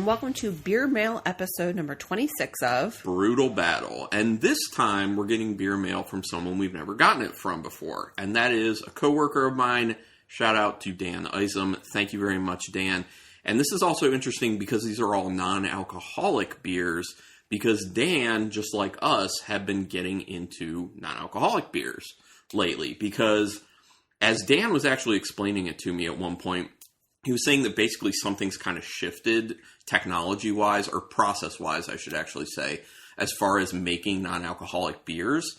and welcome to Beer Mail episode number 26 of Brutal Battle. And this time we're getting beer mail from someone we've never gotten it from before. And that is a coworker of mine. Shout out to Dan Isom. Thank you very much, Dan. And this is also interesting because these are all non-alcoholic beers, because Dan, just like us, have been getting into non-alcoholic beers lately. Because as Dan was actually explaining it to me at one point, he was saying that basically something's kind of shifted technology-wise, or process-wise, I should actually say, as far as making non-alcoholic beers.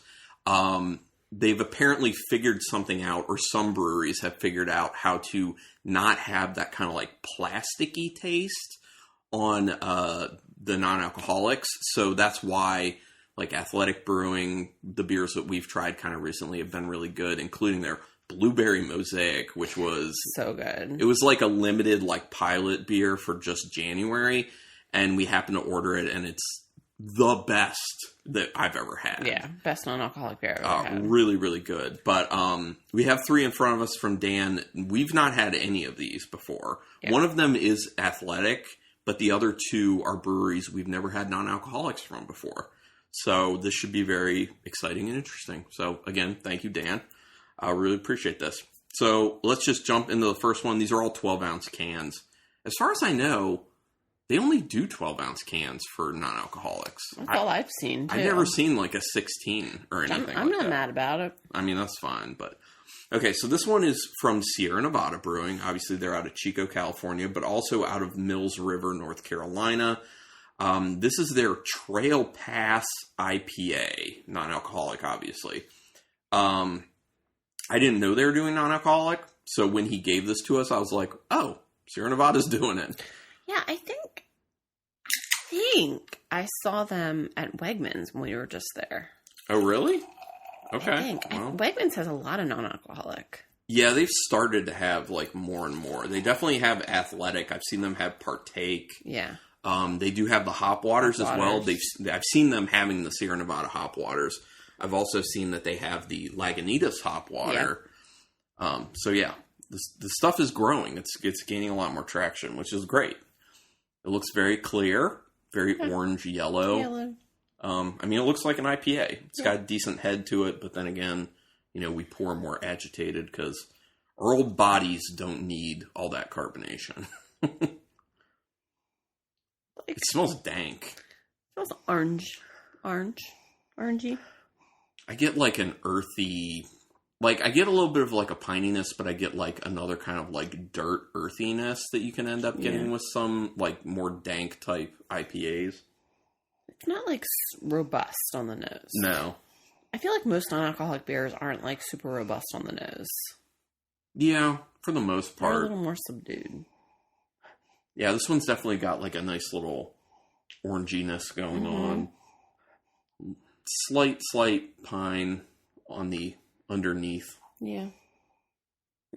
They've apparently figured something out, or some breweries have figured out how to not have that kind of like plasticky taste on the non-alcoholics. So that's why like Athletic Brewing, the beers that we've tried kind of recently have been really good, including their Blueberry Mosaic, which was so good. It was like a limited like pilot beer for just January, and we happened to order it, and it's the best that I've ever had. Yeah, best non-alcoholic beer I've ever had. Really, really good. But we have three in front of us from Dan. We've not had any of these before. Yeah. One of them is Athletic, but the other two are breweries we've never had non-alcoholics from before. So this should be very exciting and interesting. So again, thank you, Dan. I really appreciate this. So let's just jump into the first one. These are all 12-ounce cans. As far as I know, they only do 12-ounce cans for non-alcoholics. That's all I've seen, too. I've never seen like a 16 or anything I'm not mad about it. I mean, that's fine. But okay, so this one is from Sierra Nevada Brewing. Obviously, they're out of Chico, California, but also out of Mills River, North Carolina. This is their Trail Pass IPA. Non-alcoholic, obviously. I didn't know they were doing non-alcoholic, so when he gave this to us, I was like, oh, Sierra Nevada's doing it. Yeah, I think I saw them at Wegmans when we were just there. Oh, really? Okay. I think. Well, Wegmans has a lot of non-alcoholic. Yeah, they've started to have, like, more and more. They definitely have Athletic. I've seen them have Partake. Yeah. They do have the hop waters as well. I've seen them having the Sierra Nevada hop waters. I've also seen that they have the Lagunitas hop water. Yeah. So yeah, the stuff is growing. It's gaining a lot more traction, which is great. It looks very clear, very orange yellow. I mean, it looks like an IPA. It's got a decent head to it, but then again, you know, we pour more agitated because our old bodies don't need all that carbonation. It smells dank. It smells orangey. I get like an earthy, like I get a little bit of like a pininess, but I get like another kind of like dirt earthiness that you can end up getting with some like more dank type IPAs. It's not like robust on the nose. No. I feel like most non-alcoholic beers aren't like super robust on the nose. Yeah, for the most part. They're a little more subdued. Yeah, this one's definitely got like a nice little oranginess going on. Slight pine on the underneath. Yeah.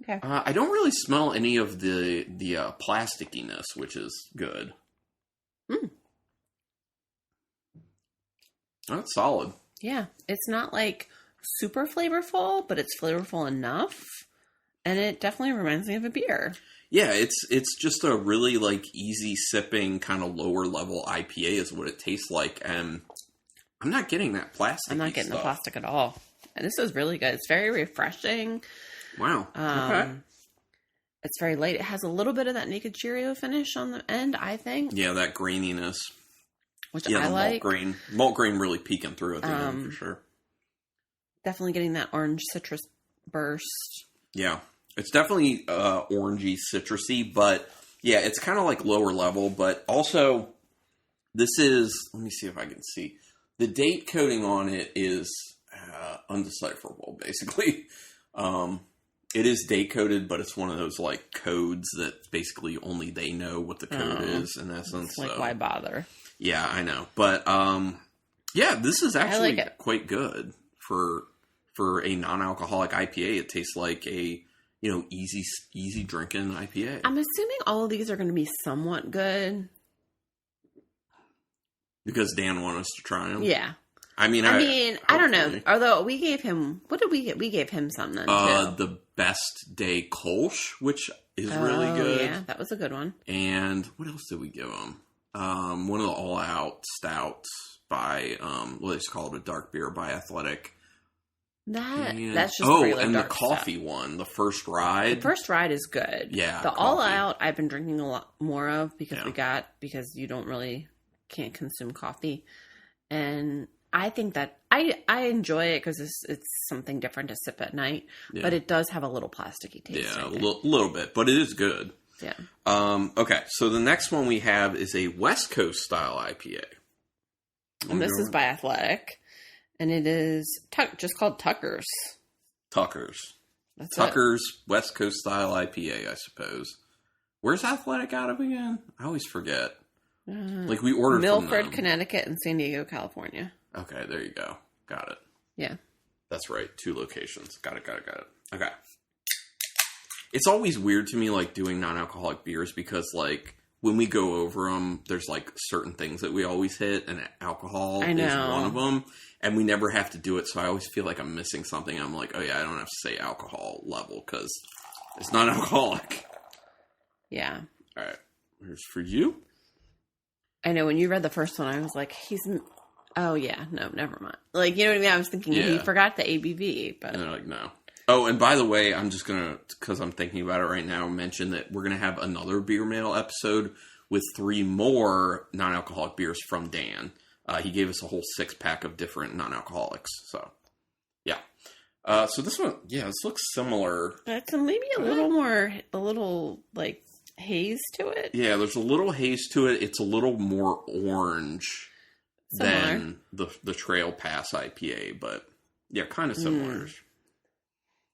Okay. I don't really smell any of the plasticiness, which is good. That's solid. Yeah. It's not like super flavorful, but it's flavorful enough. And it definitely reminds me of a beer. Yeah, it's just a really like easy sipping kind of lower level IPA is what it tastes like, and I'm not getting that plastic. I'm not getting the plastic at all. And this is really good. It's very refreshing. Wow. Okay. It's very light. It has a little bit of that Naked Cheerio finish on the end, I think. Yeah, that graininess. Which I like. Malt grain really peeking through at the end for sure. Definitely getting that orange citrus burst. Yeah. It's definitely orangey, citrusy, but yeah, it's kind of like lower level, but also this is, let me see if I can see. The date coding on it is undecipherable, basically. It is date coded, but it's one of those like codes that basically only they know what the code is in essence. Like, why bother? Yeah, I know. But yeah, this is actually quite good for a non-alcoholic IPA. It tastes like a, you know, easy drinking IPA. I'm assuming all of these are going to be somewhat good. Because Dan wanted us to try them? Yeah. I mean, I don't know. Although we gave him, what did we get? We gave him some then, too. The Best Day Kolsch, which is really good. Yeah, that was a good one. And what else did we give him? one of the All Out stouts by, what is called a dark beer by Athletic. That's just and the dark coffee stuff. one, the First Ride. The First Ride is good. Yeah, the coffee. All Out I've been drinking a lot more of because because you can't consume coffee, and I think that I enjoy it because it's something different to sip at night, but it does have a little plasticky taste. Yeah, a little bit, but it is good. Yeah. Okay, so the next one we have is a West Coast style IPA. And this is by Athletic. And it is just called Tucker's. Tucker's. That's Tucker's West Coast style IPA, I suppose. Where's Athletic out of again? I always forget. Like we ordered Milford, from them. Connecticut, and San Diego, California. Okay, there you go. Got it. Yeah. That's right. 2 locations. Got it. Okay. It's always weird to me, like, doing non-alcoholic beers because, like, when we go over them, there's, like, certain things that we always hit, and alcohol is one of them, and we never have to do it, so I always feel like I'm missing something. I'm like, oh, yeah, I don't have to say alcohol level because it's not alcoholic. Yeah. All right. Here's for you. I know, when you read the first one, I was like, oh, yeah, no, never mind. Like, you know what I mean? I was thinking he forgot the ABV, but... And they're like, no. Oh, and by the way, I'm just going to, because I'm thinking about it right now, mention that we're going to have another Beer Mail episode with 3 more non-alcoholic beers from Dan. He gave us a whole 6-pack of different non-alcoholics. So, yeah. So this one, this looks similar. It's maybe a little, like, haze to it. Yeah, there's a little haze to it. It's a little more orange than the Trail Pass IPA, but, yeah, kind of similar.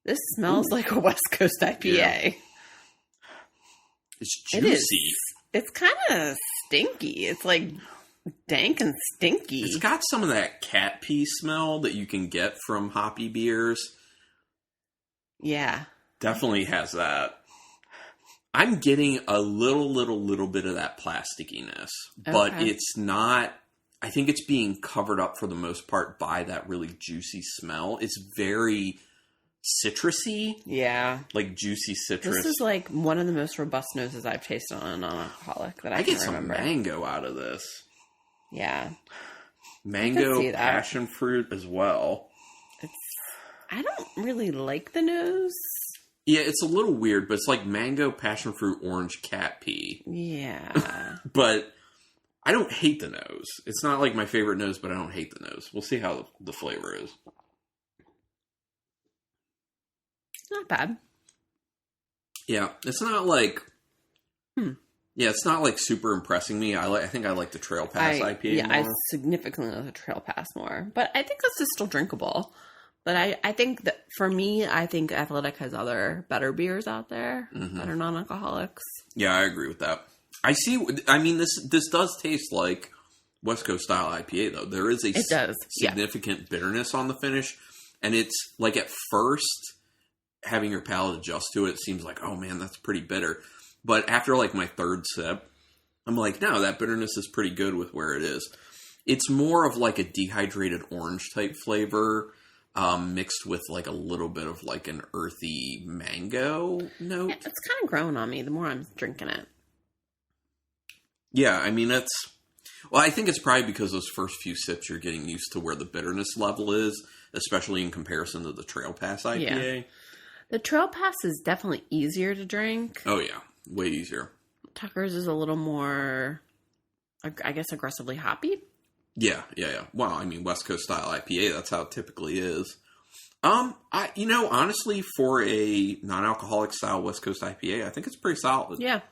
This smells like a West Coast IPA. Yeah. It's juicy. It's kind of stinky. It's like dank and stinky. It's got some of that cat pee smell that you can get from hoppy beers. Yeah. Definitely has that. I'm getting a little bit of that plastickiness, but it's not... I think it's being covered up for the most part by that really juicy smell. It's very... citrusy, like juicy citrus. This is like one of the most robust noses I've tasted on a non-alcoholic that I can remember. I get some mango out of this. Yeah, mango, passion fruit as well. I don't really like the nose. Yeah, it's a little weird, but it's like mango, passion fruit, orange, cat pee. Yeah, but I don't hate the nose. It's not like my favorite nose, but I don't hate the nose. We'll see how the flavor is. Not bad. Yeah, it's not like... Yeah, it's not like super impressing me. I think I like the Trail Pass IPA more. I significantly like the Trail Pass more. But I think this is still drinkable. But I think that, for me, I think Athletic has other better beers out there that are non-alcoholics. Yeah, I agree with that. I mean, this does taste like West Coast style IPA, though. There is a significant bitterness on the finish. And it's like at first... having your palate adjust to it seems like, oh man, that's pretty bitter. But after like my 3rd sip, I'm like, no, that bitterness is pretty good with where it is. It's more of like a dehydrated orange type flavor, mixed with like a little bit of like an earthy mango note. Yeah, it's kind of growing on me the more I'm drinking it. Yeah, I mean, I think it's probably because those first few sips you're getting used to where the bitterness level is, especially in comparison to the Trail Pass IPA. Yeah. The Trail Pass is definitely easier to drink. Oh, yeah. Way easier. Tucker's is a little more, I guess, aggressively hoppy. Yeah. Well, I mean, West Coast style IPA, that's how it typically is. Honestly, for a non-alcoholic style West Coast IPA, I think it's pretty solid. Yeah.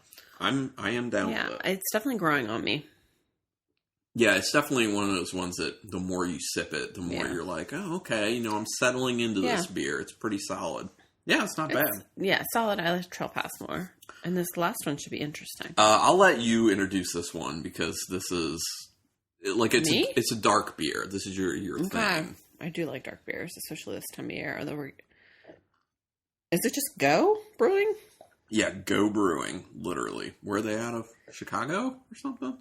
I am down with it. It's definitely growing on me. Yeah, it's definitely one of those ones that the more you sip it, the more you're like, oh, okay, I'm settling into this beer. It's pretty solid. Yeah, it's not bad. Yeah, solid. I like Trail Pass more. And this last one should be interesting. I'll let you introduce this one because this is it's a dark beer. This is your thing. I do like dark beers, especially this time of year. Is it just Go Brewing? Yeah, Go Brewing, literally. Where are they out of? Chicago or something?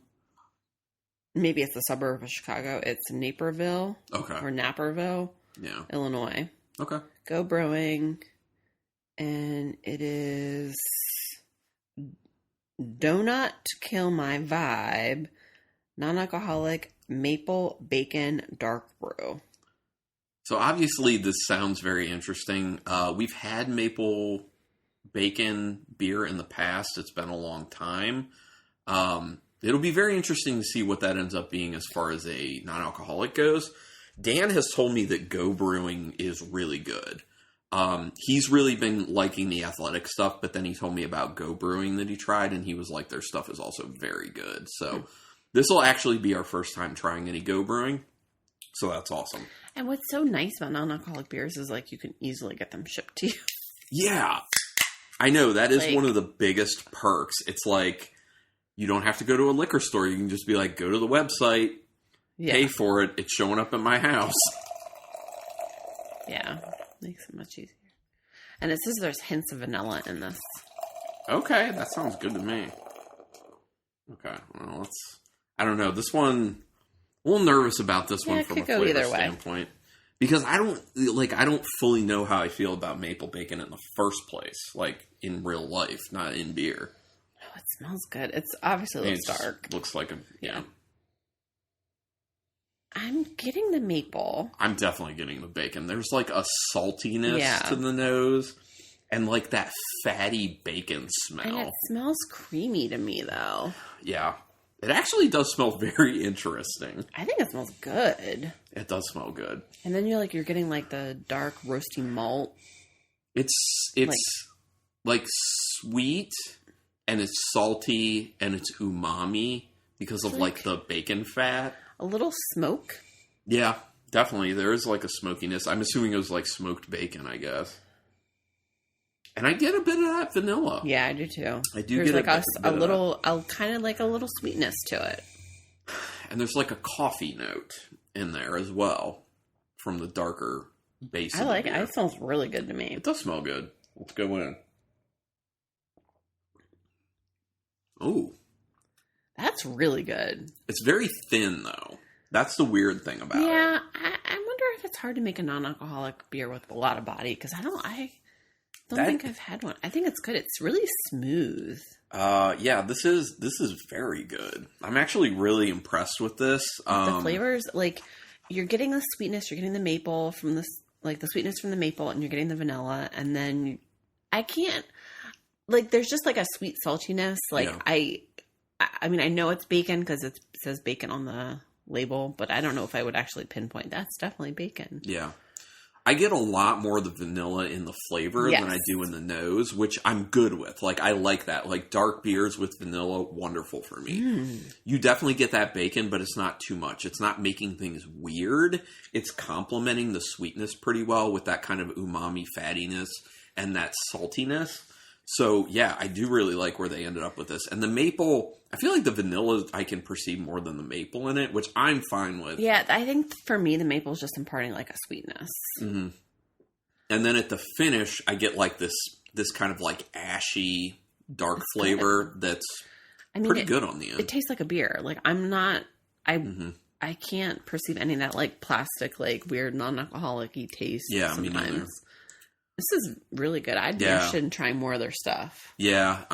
Maybe it's a suburb of Chicago. It's Naperville. Okay. Or Naperville. Yeah. Illinois. Okay. Go Brewing. And it is Donut to Kill My Vibe non-alcoholic maple bacon dark brew. So obviously this sounds very interesting. We've had maple bacon beer in the past. It's been a long time. It'll be very interesting to see what that ends up being as far as a non-alcoholic goes. Dan has told me that Go Brewing is really good. He's really been liking the athletic stuff, but then he told me about Go Brewing that he tried, and he was like, their stuff is also very good. So this will actually be our first time trying any Go Brewing. So that's awesome. And what's so nice about non-alcoholic beers is like you can easily get them shipped to you. Yeah. I know. That is one of the biggest perks. It's like you don't have to go to a liquor store. You can just be like, go to the website, pay for it. It's showing up at my house. Yeah. Makes it much easier. And it says there's hints of vanilla in this. Okay. That sounds good to me. Okay. Well, I don't know. This one... a little nervous about this one from a flavor standpoint because I don't fully know how I feel about maple bacon in the first place, like in real life, not in beer. Oh, it smells good. It's obviously looks dark. Looks like yeah. I'm getting the maple. I'm definitely getting the bacon. There's like a saltiness to the nose and like that fatty bacon smell. And it smells creamy to me though. Yeah. It actually does smell very interesting. I think it smells good. It does smell good. And then you're getting like the dark roasty malt. It's like sweet and it's salty and it's umami because of like the bacon fat. A little smoke. Yeah, definitely. There is like a smokiness. I'm assuming it was like smoked bacon, I guess. And I get a bit of that vanilla. Yeah, I do too. I do there's get like a little, kind of like a little sweetness to it. And there's like a coffee note in there as well from the darker base. I like it. It smells really good to me. It does smell good. Let's go in. Oh. That's really good. It's very thin though. That's the weird thing about it. Yeah, I wonder if it's hard to make a non-alcoholic beer with a lot of body because I don't think I've had one. I think it's good. It's really smooth. Yeah, this is very good. I'm actually really impressed with this. The flavors, like you're getting the sweetness, you're getting the maple from this, like the sweetness from the maple, and you're getting the vanilla, and then there's just like a sweet saltiness. Like I mean, I know it's bacon because it says bacon on the label, but I don't know if I would actually pinpoint that's definitely bacon. Yeah. I get a lot more of the vanilla in the flavor than I do in the nose, which I'm good with. Like, I like that. Like, dark beers with vanilla, wonderful for me. You definitely get that bacon, but it's not too much. It's not making things weird. It's complementing the sweetness pretty well with that kind of umami fattiness and that saltiness. So, yeah, I do really like where they ended up with this. And the maple, I feel like the vanilla I can perceive more than the maple in it, which I'm fine with. Yeah, I think for me, the maple is just imparting like a sweetness. Mm-hmm. And then at the finish, I get like this kind of like ashy, dark flavor that's pretty good on the end. It tastes like a beer. Like I can't perceive any of that like plastic, like weird non-alcoholic-y taste. Yeah, me neither. This is really good. I'd be interested in trying more of their stuff. Yeah,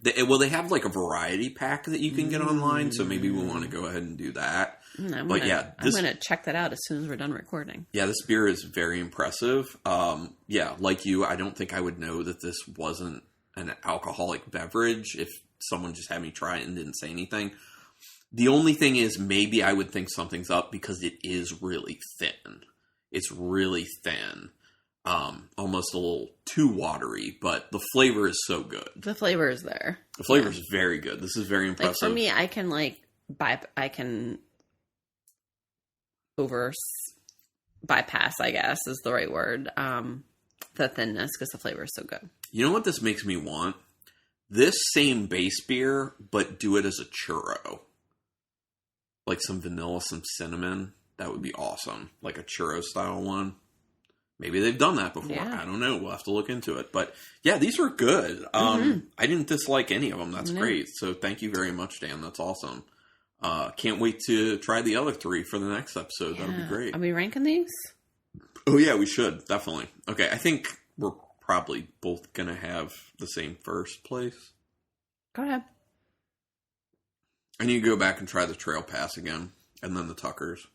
they have like a variety pack that you can get online, so maybe we'll want to go ahead and do that. I'm going to check that out as soon as we're done recording. Yeah, this beer is very impressive. Like you, I don't think I would know that this wasn't an alcoholic beverage if someone just had me try it and didn't say anything. The only thing is maybe I would think something's up because it is really thin. It's really thin. Almost a little too watery, but the flavor is so good. The flavor is there. The flavor is very good. This is very impressive. Like for me, I can bypass, I guess is the right word, the thinness because the flavor is so good. You know what this makes me want? This same base beer, but do it as a churro. Like some vanilla, some cinnamon. That would be awesome. Like a churro style one. Maybe they've done that before. Yeah. I don't know. We'll have to look into it. But yeah, these were good. I didn't dislike any of them. That's great. So thank you very much, Dan. That's awesome. Can't wait to try the other 3 for the next episode. Yeah. That'll be great. Are we ranking these? Oh yeah, we should. Definitely. Okay. I think we're probably both going to have the same first place. Go ahead. I need to go back and try the Trail Pass again. And then the Tuckers.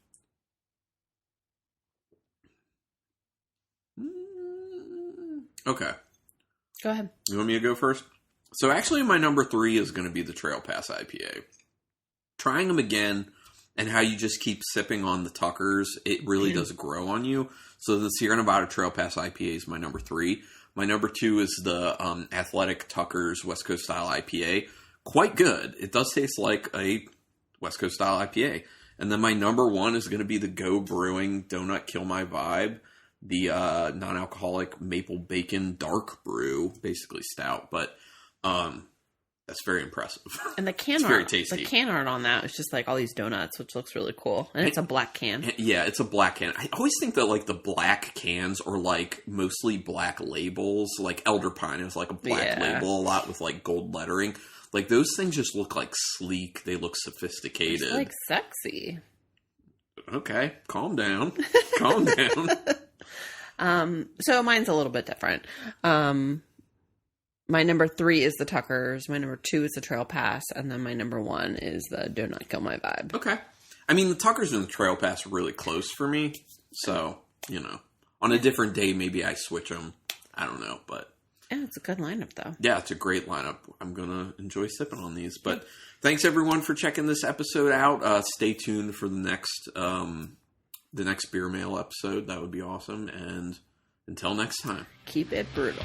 Okay. Go ahead. You want me to go first? So actually my number 3 is going to be the Trail Pass IPA. Trying them again, and how you just keep sipping on the Tuckers, it really does grow on you. So the Sierra Nevada Trail Pass IPA is my number 3. My number 2 is the Athletic Tuckers West Coast Style IPA. Quite good. It does taste like a West Coast Style IPA. And then my number 1 is going to be the Go Brewing Donut Kill My Vibe. The non-alcoholic maple bacon dark brew, basically stout, but that's very impressive. And the can it's art, very tasty. The can art on that is just like all these donuts, which looks really cool. And it's a black can. Yeah, it's a black can. I always think that like the black cans are like mostly black labels. Like Elder Pine is like a black label a lot with like gold lettering. Like those things just look like sleek. They look sophisticated. It's like sexy. Okay, calm down. Calm down. So mine's a little bit different. My number 3 is the Tuckers. My number 2 is the Trail Pass. And then my number 1 is the Donut Kill My Vibe. Okay. I mean, the Tuckers and the Trail Pass are really close for me. So, on a different day, maybe I switch them. I don't know, but... Yeah, it's a good lineup, though. Yeah, it's a great lineup. I'm going to enjoy sipping on these. But thanks, everyone, for checking this episode out. Stay tuned for the next Beer Mail episode. That would be awesome. And until next time. Keep it brutal.